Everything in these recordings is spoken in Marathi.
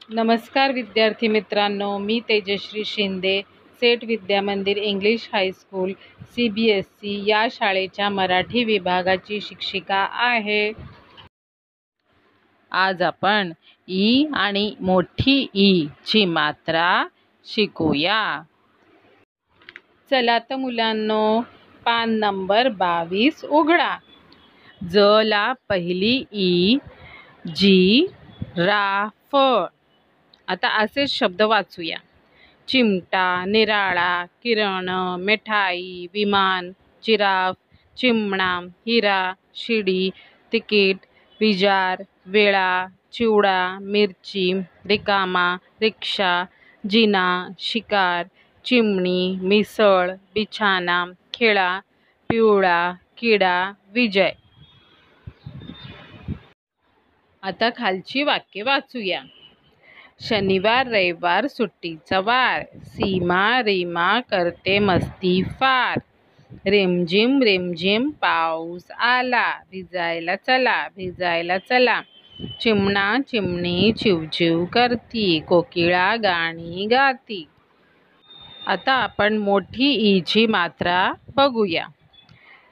नमस्कार विद्यार्थी मित्रांनो, मी तेजश्री शिंदे, सेठ विद्या मंदिर इंग्लिश हायस्कूल CBSE या शाळेच्या मराठी विभागाची शिक्षिका आहे। आज आपण ई आणि मोठी ई ची मात्रा शिकूया। चला तर मुलांनो, पान नंबर 22 उघडा। ज ला पहिली ई, जी रा फ। आता असेच शब्द वाचूया। चिमटा, निराळा, किरण, मिठाई, विमान, जिराफ, चिमणा, हिरा, शिडी, तिकीट, विजार, वेळा, चिवडा, मिरची, रिकामा, रिक्षा, जिना, शिकार, चिमणी, मिसळ, बिछाना, खिळा, पिवळा, किडा, विजय। आता खालची वाक्य वाचूया। शनिवार रविवार सुट्टीचा वार, सीमा रीमा करते मस्ती फार। रिमझिम रिमझिम पाऊस आला, भिजायला चला भिजायला चला। चिमणा चिमणी चिवचिव करती, कोकिळा गाणी गाती। आता आपण मोठी ई ची मात्रा बघूया।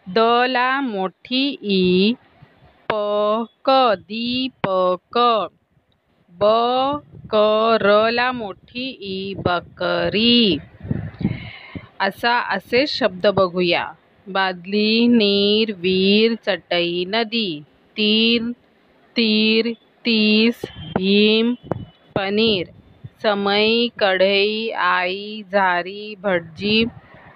द ला मोठी ई, प क दीपक। ब क र ला मोठी ई, बकरी। असे शब्द बघूया। बादली, नीर, वीर, चटई, नदी। तीर, तीर, तीस, भीम, पनीर। समई, कढई, आई, झारी, भटजी,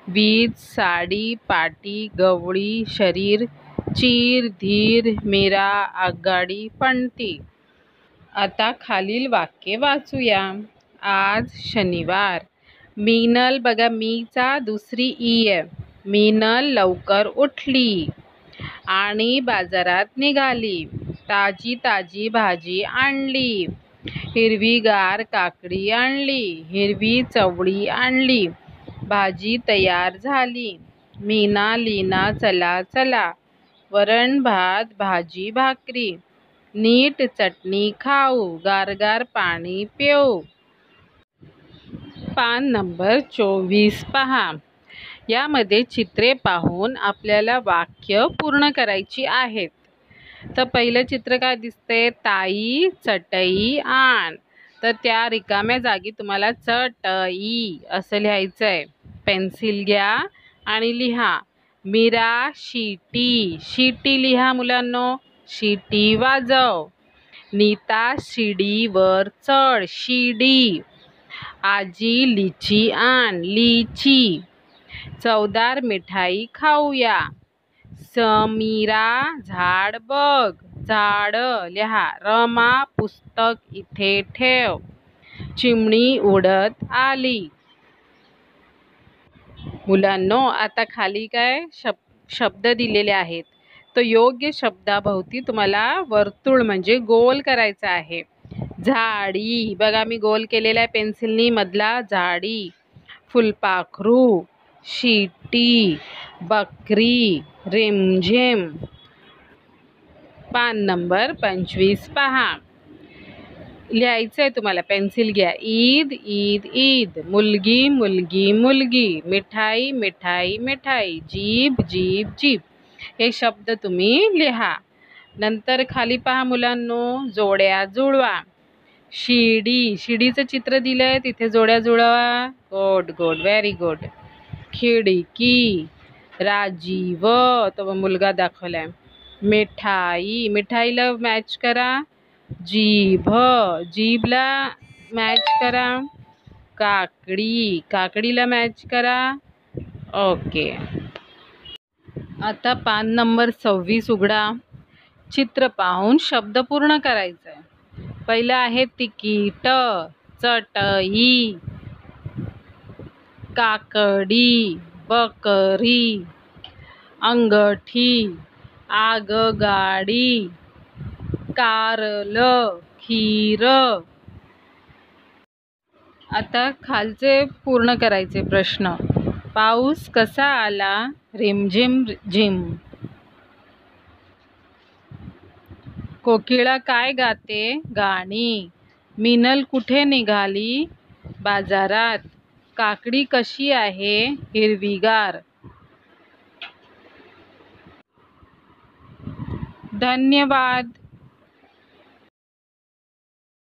वीज, साडी, पाटी, गवळी, शरीर, चीर, धीर, मीरा, आगगाडी, पणती। आता खालील वाक्य वाचूया। आज शनिवार। मीनल, बघा मीचा दुसरी ई आहे। मीनल लवकर उठली आणि बाजारात निघाली। ताजी ताजी भाजी आणली, हिरवीगार काकडी आणली, हिरवी चवळी आणली, भाजी तयार झाली। मीना लीना चला चला, वरण भात भाजी भाकरी, नीट चटणी खाऊ, गारगार पाणी पिऊ। पान नंबर 24 पहा। यामध्ये चित्रे पाहून आपल्याला वाक्य पूर्ण करायची आहेत। तर पहिलं चित्र काय दिसते? ताई चटई आण। तर त्या रिकाम्या जागी तुम्हाला चटई असं लिहायचं आहे। पेन्सिल घ्या आणि लिहा। मीरा शिटी, शिटी लिहा मुलांनो, शिटी वाजव। नीता शिडीवर चढ, शिडी। आजी लिची आण, लिची। चवदार मिठाई खाऊया। समीरा झाड बघ, झाड लिहा। रमा पुस्तक इथे ठेव। चिमणी उडत आली। मुलांनो, आता खाली काय शब्द दिलेले आहेत, तो योग्य शब्दाभोवती तुम्हाला वर्तुळ म्हणजे गोल करायचा आहे। झाडी, बघा मी गोल केलेला आहे पेन्सिलनी, मधला झाडी। फुलपाखरू, शिटी, बकरी, रिमझिम। पान नंबर 25 पहा। लिहायचं आहे तुम्हाला, पेन्सिल घ्या। ईद ईद ईद, मुलगी मुलगी मुलगी, मिठाई मिठाई मिठाई, जीभ जीभ जीभ। हे शब्द तुम्ही लिहा। नंतर खाली पहा मुलांनो, जोड्या जुळवा। शिडी, शिडीचं चित्र दिलंय, तिथे जोड्या जुळवा। Good good, very good. खिडकी, राजीव, तो मुलगा दाखवलाय। मिठाई, मिठाईला मॅच करा। जीभ, जीभला मॅच करा। काकडी, काकडीला मॅच करा। ओके। आता पान नंबर 26 उघडा। चित्र पाहून शब्द पूर्ण करायचं आहे। पहिलं आहे तिकीट, चटई, काकडी, बकरी, अंगठी, आगगाडी, कारलं, खीर। आता खालचे पूर्ण करायचे प्रश्न। पाऊस कसा आला? रिमझिम झिम। कोकिळा काय गाते? गाणी। मिनल कुठे निघाली? बाजारात. काकडी कशी आहे? हिरवीगार. धन्यवाद.